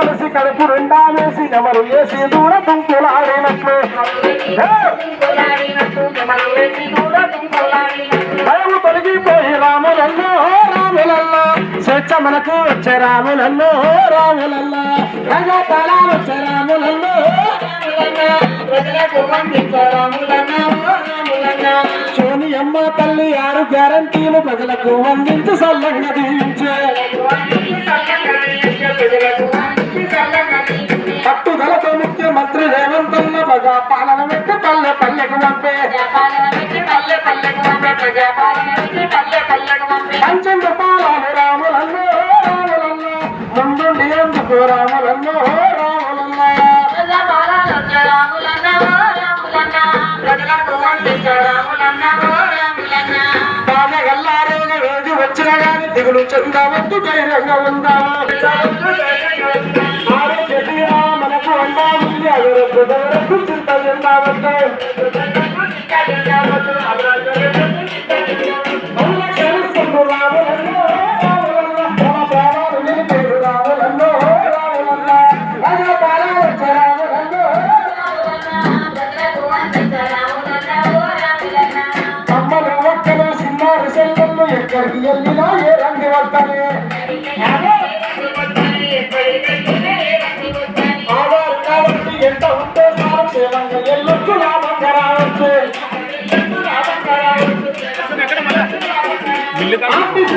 కలిసి కడుపు రెండా వేసి నెమరు వేసి దూర తుంకులాడినట్లు భయము తొలగిపోయి రాములల్లో రాములల్లా స్వేచ్ఛ మనకు వచ్చే రాములల్లో రాములల్లా ప్రజా తలాలు వచ్చే రాములల్లో సోని అమ్మ తల్లి 6 గ్యారంటీలు ప్రజలకు అందించి సల్లంగా దీవించే పట్టుదలతో ముఖ్యమంత్రి రేవంతన్న ప్రజా పాలన పెట్టి పల్లె పల్లెకు పంపే పంచంగ పాలన రాములల్లో రాములల్లో ముందుండి ఎందుకు రాములల్లో రాములల్లో బాధగల్లారైన రోజు వచ్చిన గాని దిగులు చెందవద్దు ధైర్యంగా ఉందాము ఆరోగ్య తీరా మనకు అందా ఉంది అదరకు ధరకు చింత చెందవద్దు రాములల్లో రాములల్లో తమ ప్రాణాలు నిలిపేరు రాములల్లో రాములల్లో రాజా పాలన వచ్చే రాములల్లో అమ్మలు ఒక్కలు సిన్నారు సెల్లెళ్ళు ఎక్కడికి వెళ్ళినా ఏ రంగు వస్తానే ఆధార్ కాబట్టి ఎంత ఉంటే సార్ సేవంగా ఎల్లొచ్చు లాభంగా రావచ్చు ఆర్టీసీ